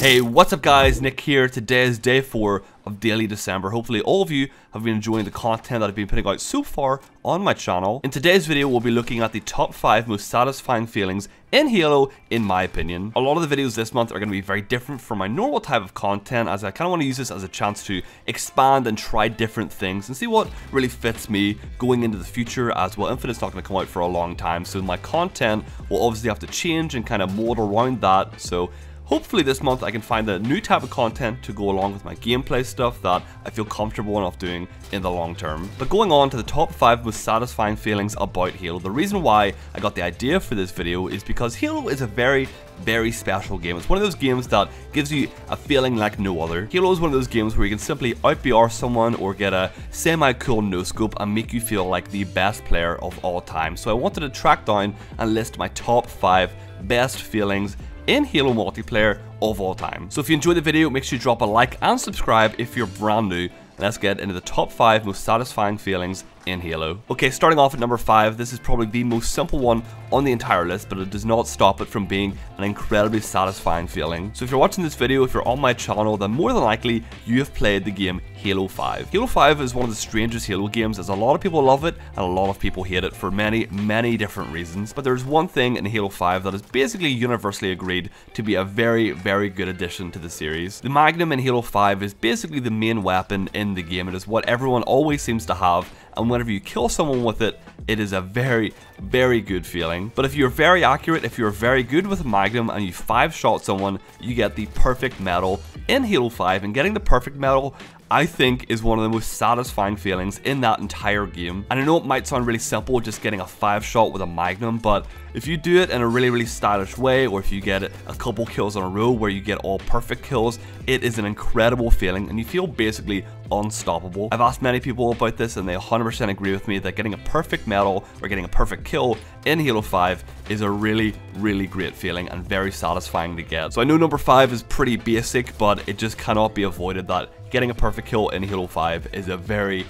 Hey, what's up guys, Nick here. Today is day 4 of Daily December. Hopefully all of you have been enjoying the content that I've been putting out so far on my channel. In today's video, we'll be looking at the top 5 most satisfying feelings in Halo, in my opinion. A lot of the videos this month are going to be very different from my normal type of content, as I kind of want to use this as a chance to expand and try different things and see what really fits me going into the future, as well Infinite's not going to come out for a long time, so my content will obviously have to change and kind of mold around that. So hopefully this month I can find a new type of content to go along with my gameplay stuff that I feel comfortable enough doing in the long term. But going on to the top 5 most satisfying feelings about Halo, the reason why I got the idea for this video is because Halo is a very special game. It's one of those games that gives you a feeling like no other. Halo is one of those games where you can simply out-BR someone or get a semi-cool no-scope and make you feel like the best player of all time. So I wanted to track down and list my top 5 best feelings in Halo multiplayer of all time. So if you enjoyed the video, make sure you drop a like and subscribe if you're brand new. Let's get into the top 5 most satisfying feelings in Halo. Okay, starting off at number 5, this is probably the most simple one on the entire list, but it does not stop it from being an incredibly satisfying feeling. So if you're watching this video, if you're on my channel, then more than likely you have played the game Halo 5. Halo 5 is one of the strangest Halo games, as a lot of people love it and a lot of people hate it for many different reasons. But there's one thing in Halo 5 that is basically universally agreed to be a very good addition to the series. The Magnum in Halo 5 is basically the main weapon in the game. It is what everyone always seems to have, and whenever you kill someone with it, it is a very good feeling. But if you're very accurate, if you're very good with a Magnum and you 5-shot someone, you get the perfect medal in Halo 5, and getting the perfect medal, I think, is one of the most satisfying feelings in that entire game. And I know it might sound really simple just getting a 5-shot with a Magnum, but if you do it in a really stylish way, or if you get a couple kills in a row where you get all perfect kills, it is an incredible feeling and you feel basically unstoppable. I've asked many people about this and they 100% agree with me that getting a perfect medal or getting a perfect kill in Halo 5 is a really great feeling and very satisfying to get. So I know number 5 is pretty basic, but it just cannot be avoided that getting a perfect kill in Halo 5 is a very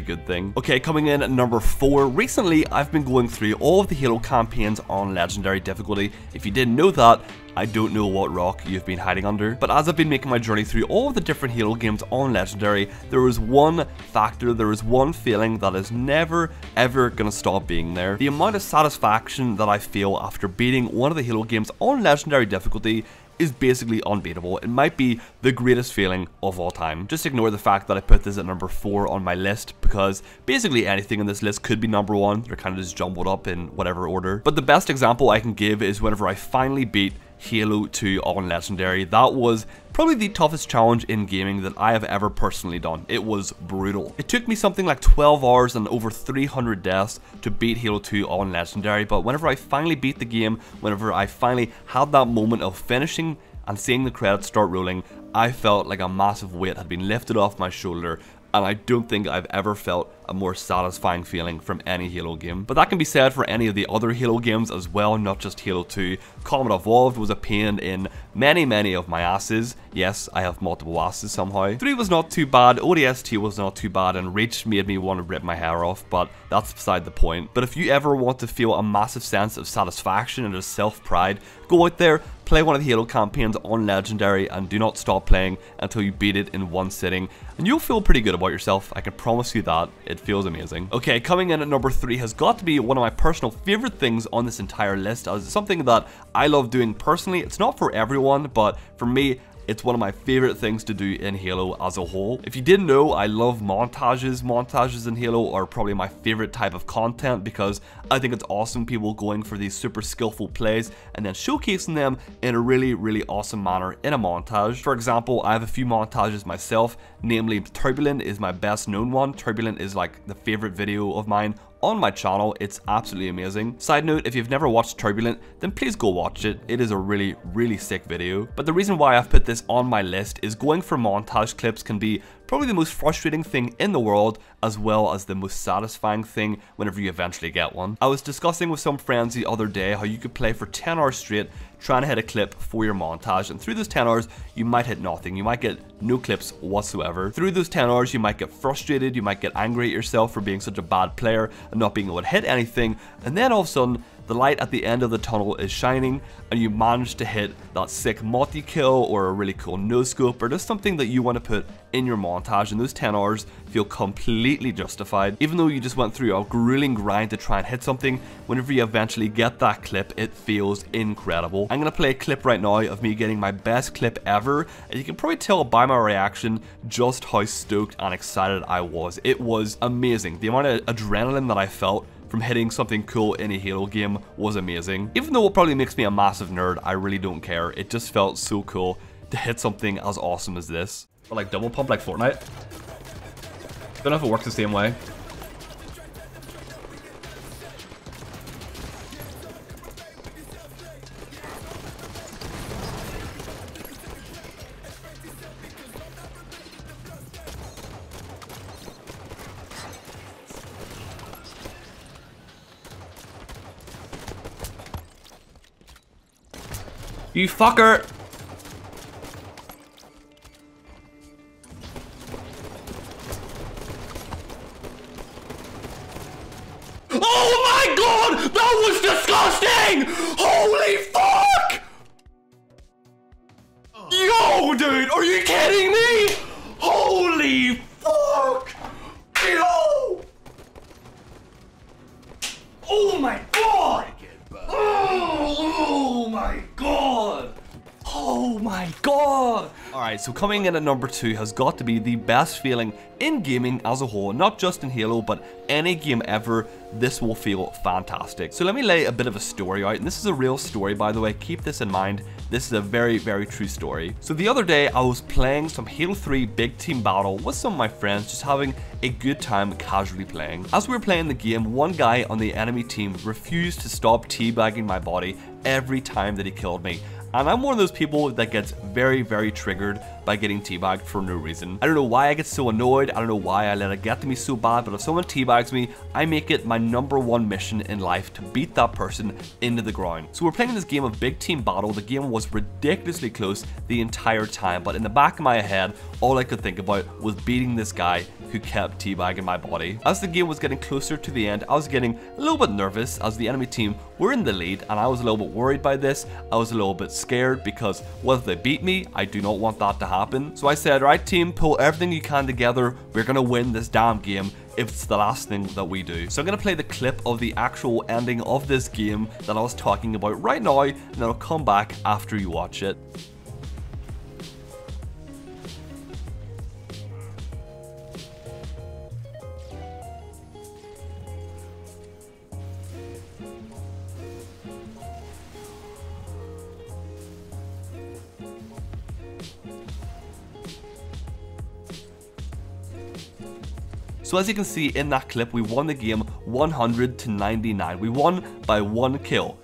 good thing. Okay, coming in at number 4, recently I've been going through all of the Halo campaigns on Legendary difficulty. If you didn't know that, I don't know what rock you've been hiding under, but as I've been making my journey through all of the different Halo games on Legendary, there was one factor, there is one feeling that is never ever gonna stop being there. The amount of satisfaction that I feel after beating one of the Halo games on Legendary difficulty is basically unbeatable. It might be the greatest feeling of all time. Just ignore the fact that I put this at number 4 on my list, because basically anything in this list could be number 1. They're kind of just jumbled up in whatever order. But the best example I can give is whenever I finally beat Halo 2 on Legendary. That was probably the toughest challenge in gaming that I have ever personally done. It was brutal. It took me something like 12 hours and over 300 deaths to beat Halo 2 on Legendary, but whenever I finally beat the game, whenever I finally had that moment of finishing and seeing the credits start rolling, I felt like a massive weight had been lifted off my shoulder, and I don't think I've ever felt a more satisfying feeling from any Halo game. But that can be said for any of the other Halo games as well, not just Halo 2. Combat Evolved was a pain in many of my asses. Yes, I have multiple asses somehow. 3 was not too bad, ODST was not too bad, and Reach made me want to rip my hair off, but that's beside the point. But if you ever want to feel a massive sense of satisfaction and self-pride, go out there, play one of the Halo campaigns on Legendary, and do not stop playing until you beat it in one sitting, and you'll feel pretty good about yourself. I can promise you that. It feels amazing. Okay, coming in at number 3 has got to be one of my personal favorite things on this entire list, as it's something that I love doing personally. It's not for everyone, but for me, it's one of my favorite things to do in Halo as a whole. If you didn't know, I love montages. Montages in Halo are probably my favorite type of content, because I think it's awesome people going for these super skillful plays and then showcasing them in a really awesome manner in a montage. For example, I have a few montages myself, namely Turbulent is my best known one. Turbulent is like the favorite video of mine on my channel. It's absolutely amazing. Side note, if you've never watched Turbulent, then please go watch it. It is a really sick video. But the reason why I've put this on my list is going for montage clips can be probably the most frustrating thing in the world, as well as the most satisfying thing whenever you eventually get one. I was discussing with some friends the other day how you could play for 10 hours straight trying to hit a clip for your montage, and through those 10 hours you might hit nothing. You might get no clips whatsoever. Through those 10 hours you might get frustrated, you might get angry at yourself for being such a bad player and not being able to hit anything, and then all of a sudden the light at the end of the tunnel is shining and you manage to hit that sick multi-kill or a really cool no-scope or just something that you want to put in your montage, and those 10 hours feel completely justified. Even though you just went through a grueling grind to try and hit something, whenever you eventually get that clip, it feels incredible. I'm going to play a clip right now of me getting my best clip ever, and you can probably tell by my reaction just how stoked and excited I was. It was amazing. The amount of adrenaline that I felt from hitting something cool in a Halo game was amazing. Even though it probably makes me a massive nerd, I really don't care. It just felt so cool to hit something as awesome as this. Or like double pump like Fortnite. Don't know if it works the same way. You fucker! Oh my god! That was disgusting! Holy fuck! Yo, dude, are you kidding me? Holy fuck! Yo! Oh my god! Oh my god! Oh my god! Alright, so coming in at number 2 has got to be the best feeling in gaming as a whole, not just in Halo, but any game ever. This will feel fantastic. So let me lay a bit of a story out, and this is a real story, by the way. Keep this in mind. This is a very, very true story. So the other day, I was playing some Halo 3 big team battle with some of my friends, just having a good time casually playing. As we were playing the game, one guy on the enemy team refused to stop teabagging my body every time that he killed me. And I'm one of those people that gets very, very triggered by getting teabagged for no reason. I don't know why I get so annoyed, I don't know why I let it get to me so bad, but if someone teabags me, I make it my #1 mission in life to beat that person into the ground. So we're playing this game of big team battle. The game was ridiculously close the entire time, but in the back of my head, all I could think about was beating this guy who kept teabagging my body. As the game was getting closer to the end, I was getting a little bit nervous as the enemy team were in the lead, and I was a little bit worried by this. I was a little bit scared because what if they beat me? I do not want that to happen. So I said, right team, pull everything you can together. We're gonna win this damn game if it's the last thing that we do. So I'm gonna play the clip of the actual ending of this game that I was talking about right now, and then I'll come back after you watch it. So as you can see in that clip, we won the game 100 to 99. We won by 1 kill.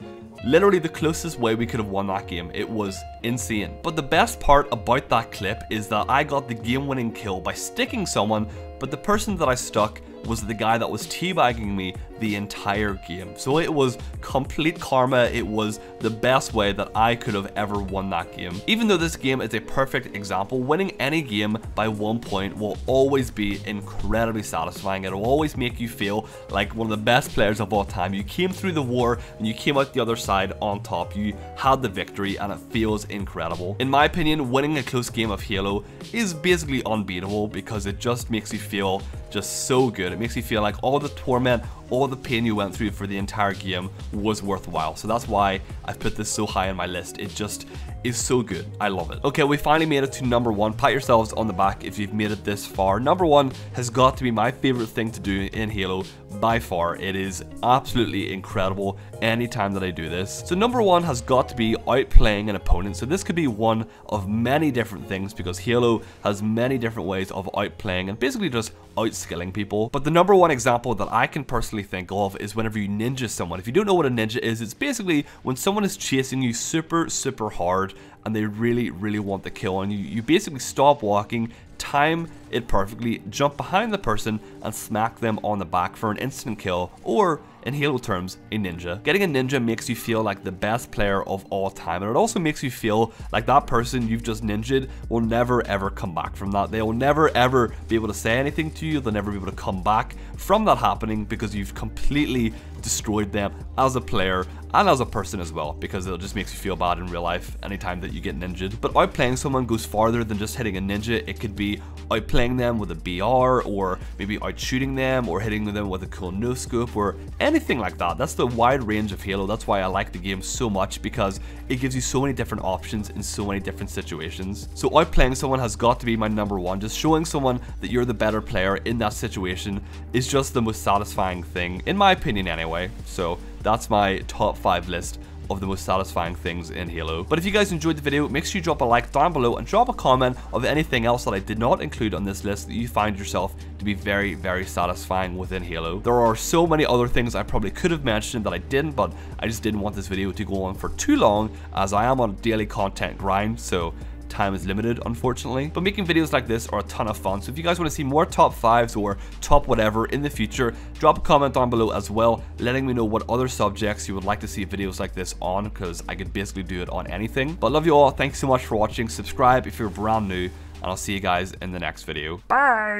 Literally the closest way we could have won that game. It was insane. But the best part about that clip is that I got the game-winning kill by sticking someone, but the person that I stuck was the guy that was teabagging me the entire game. So it was complete karma. It was the best way that I could have ever won that game. Even though this game is a perfect example, winning any game by 1 point will always be incredibly satisfying. It will always make you feel like one of the best players of all time. You came through the war and you came out the other side on top. You had the victory and it feels incredible. In my opinion, winning a close game of Halo is basically unbeatable because it just makes you feel just so good. It makes you feel like all the torment, all the pain you went through for the entire game was worthwhile. So that's why I've put this so high on my list. It just is so good. I love it. Okay, we finally made it to number 1. Pat yourselves on the back if you've made it this far. Number 1 has got to be my favorite thing to do in Halo by far. It is absolutely incredible anytime that I do this. So number 1 has got to be outplaying an opponent. So this could be one of many different things because Halo has many different ways of outplaying and basically just outskilling people. But the number 1 example that I can personally think of is whenever you ninja someone. If you don't know what a ninja is, it's basically when someone is chasing you super hard and they really want the kill on you. You basically stop walking, time it perfectly, jump behind the person and smack them on the back for an instant kill, or in Halo terms, a ninja. Getting a ninja makes you feel like the best player of all time, and it also makes you feel like that person you've just ninja'd will never ever come back from that. They will never ever be able to say anything to you. They'll never be able to come back from that happening because you've completely destroyed them as a player and as a person as well, because it just makes you feel bad in real life anytime that you get ninja'd. But outplaying someone goes farther than just hitting a ninja. It could be outplaying them with a BR, or maybe outshooting them, or hitting them with a cool no-scope, or anything like that. That's the wide range of Halo. That's why I like the game so much, because it gives you so many different options in so many different situations. So outplaying someone has got to be my number one. Just showing someone that you're the better player in that situation is just the most satisfying thing, in my opinion anyway. So that's my top 5 list of the most satisfying things in Halo. But if you guys enjoyed the video, make sure you drop a like down below and drop a comment of anything else that I did not include on this list that you find yourself to be very, very satisfying within Halo. There are so many other things I probably could have mentioned that I didn't, but I just didn't want this video to go on for too long, as I am on a daily content grind, so time is limited, unfortunately. But making videos like this are a ton of fun, so if you guys want to see more top 5s or top whatever in the future, drop a comment down below as well, letting me know what other subjects you would like to see videos like this on, because I could basically do it on anything. But love you all, thanks so much for watching, subscribe if you're brand new, and I'll see you guys in the next video. Bye!